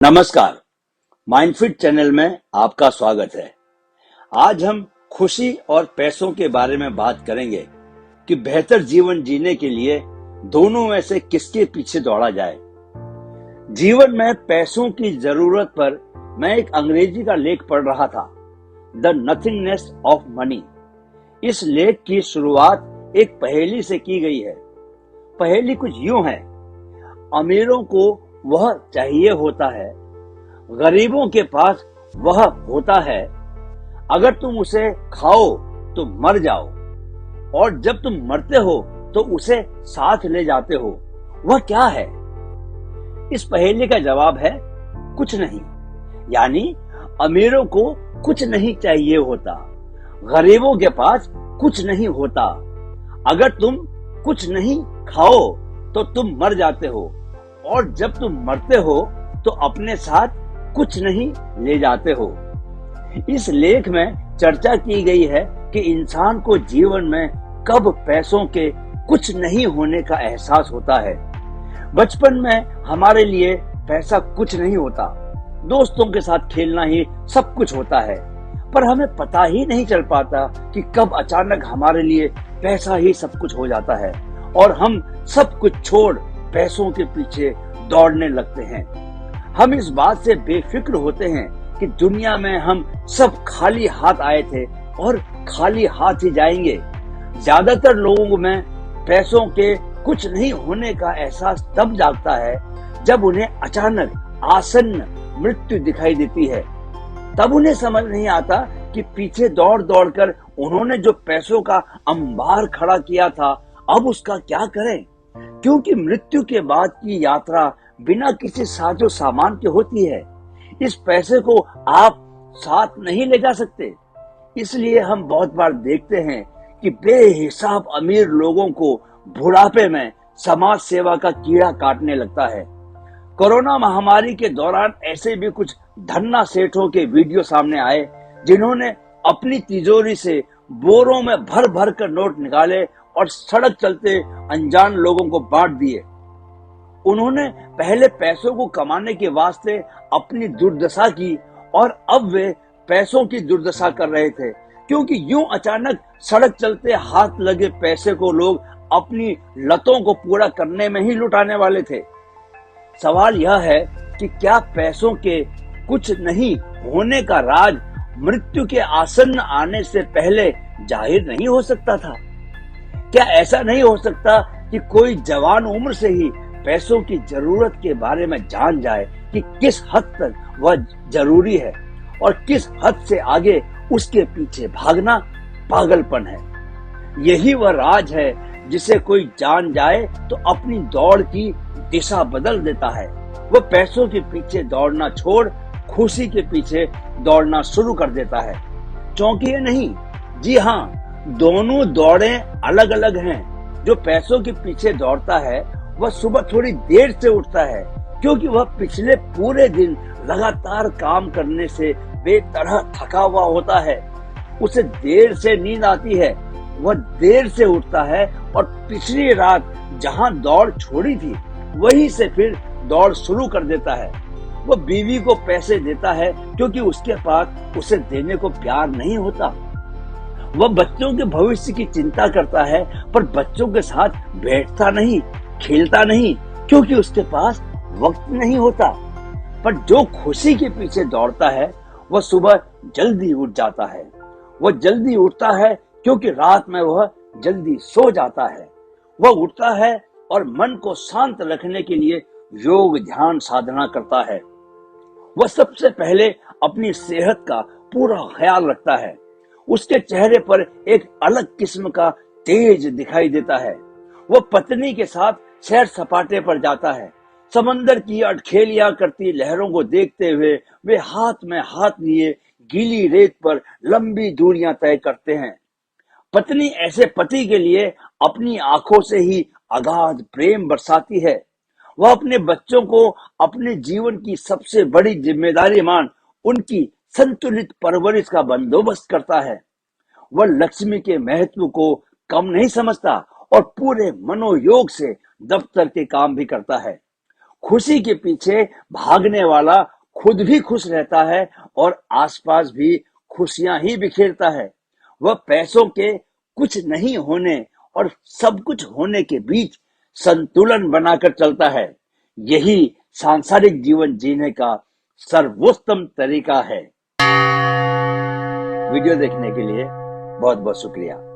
नमस्कार। माइंडफिट चैनल में आपका स्वागत है। आज हम खुशी और पैसों के बारे में बात करेंगे कि बेहतर जीवन जीने के लिए दोनों में से किसके पीछे दौड़ा जाए। जीवन में पैसों की जरूरत पर मैं एक अंग्रेजी का लेख पढ़ रहा था, द नथिंगनेस ऑफ मनी। इस लेख की शुरुआत एक पहेली से की गई है। पहेली कुछ यूं है, अमीरों को वह चाहिए होता है, गरीबों के पास वह होता है। अगर तुम उसे खाओ तो मर जाओ, और जब तुम मरते हो तो उसे साथ ले जाते हो। वह क्या है? इस पहेली का जवाब है कुछ नहीं। यानी अमीरों को कुछ नहीं चाहिए होता, गरीबों के पास कुछ नहीं होता। अगर तुम कुछ नहीं खाओ तो तुम मर जाते हो, और जब तुम मरते हो तो अपने साथ कुछ नहीं ले जाते हो। इस लेख में चर्चा की गई है कि इंसान को जीवन में कब पैसों के कुछ नहीं होने का एहसास होता है। बचपन में हमारे लिए पैसा कुछ नहीं होता, दोस्तों के साथ खेलना ही सब कुछ होता है, पर हमें पता ही नहीं चल पाता कि कब अचानक हमारे लिए पैसा ही सब कुछ हो जाता है और हम सब कुछ छोड़ पैसों के पीछे दौड़ने लगते हैं। हम इस बात से बेफिक्र होते हैं कि दुनिया में हम सब खाली हाथ आए थे और खाली हाथ ही जाएंगे। ज्यादातर लोगों में पैसों के कुछ नहीं होने का एहसास तब जागता है जब उन्हें अचानक आसन्न मृत्यु दिखाई देती है। तब उन्हें समझ नहीं आता कि पीछे दौड़ दौड़ कर उन्होंने जो पैसों का अंबार खड़ा किया था, अब उसका क्या करें। क्योंकि मृत्यु के बाद की यात्रा बिना किसी साजो सामान के होती है। इस पैसे को आप साथ नहीं ले जा सकते। इसलिए हम बहुत बार देखते हैं कि बेहिसाब अमीर लोगों को बुढ़ापे में समाज सेवा का कीड़ा काटने लगता है। कोरोना महामारी के दौरान ऐसे भी कुछ धन्ना सेठों के वीडियो सामने आए, जिन्होंने अपनी तिजोरी से बोरों में भर भर कर नोट निकाले और सड़क चलते अनजान लोगों को बांट दिए। उन्होंने पहले पैसों को कमाने के वास्ते अपनी दुर्दशा की, और अब वे पैसों की दुर्दशा कर रहे थे, क्योंकि यूं अचानक सड़क चलते हाथ लगे पैसे को लोग अपनी लतों को पूरा करने में ही लुटाने वाले थे। सवाल यह है कि क्या पैसों के कुछ नहीं होने का राज मृत्यु के आसन्न आने से पहले जाहिर नहीं हो सकता था? क्या ऐसा नहीं हो सकता कि कोई जवान उम्र से ही पैसों की जरूरत के बारे में जान जाए कि किस हद तक वह जरूरी है और किस हद से आगे उसके पीछे भागना पागलपन है। यही वह राज है जिसे कोई जान जाए तो अपनी दौड़ की दिशा बदल देता है। वह पैसों के पीछे दौड़ना छोड़ खुशी के पीछे दौड़ना शुरू कर देता है। चौंकिए नहीं, जी हाँ, दोनों दौड़ें अलग अलग हैं। जो पैसों के पीछे दौड़ता है वह सुबह थोड़ी देर से उठता है, क्योंकि वह पिछले पूरे दिन लगातार काम करने से बेतरह थका हुआ होता है। उसे देर से नींद आती है, वह देर से उठता है और पिछली रात जहां दौड़ छोड़ी थी वहीं से फिर दौड़ शुरू कर देता है। वह बीवी को पैसे देता है क्योंकि उसके पास उसे देने को प्यार नहीं होता। वह बच्चों के भविष्य की चिंता करता है, पर बच्चों के साथ बैठता नहीं, खेलता नहीं, क्योंकि उसके पास वक्त नहीं होता। पर जो खुशी के पीछे दौड़ता है वह सुबह जल्दी उठ जाता है। वह जल्दी उठता है क्योंकि रात में वह जल्दी सो जाता है। वह उठता है और मन को शांत रखने के लिए योग ध्यान साधना करता है। वह सबसे पहले अपनी सेहत का पूरा ख्याल रखता है। उसके चेहरे पर एक अलग किस्म का तेज दिखाई देता है। वह पत्नी के साथ सैर सपाटे पर जाता है। समंदर की अटखेलियां करती लहरों को देखते हुए वे हाथ में हाथ लिए गीली रेत पर लंबी दूरियां तय करते हैं। पत्नी ऐसे पति के लिए अपनी आंखों से ही अगाध प्रेम बरसाती है। वह अपने बच्चों को अपने जीवन की सबसे बड़ी जिम्मेदारी मान उनकी संतुलित परवरिश का बंदोबस्त करता है। वह लक्ष्मी के महत्व को कम नहीं समझता और पूरे मनोयोग से दफ्तर के काम भी करता है। खुशी के पीछे भागने वाला खुद भी खुश रहता है और आसपास भी खुशियां ही बिखेरता है। वह पैसों के कुछ नहीं होने और सब कुछ होने के बीच संतुलन बनाकर चलता है। यही सांसारिक जीवन जीने का सर्वोत्तम तरीका है। वीडियो देखने के लिए बहुत बहुत शुक्रिया।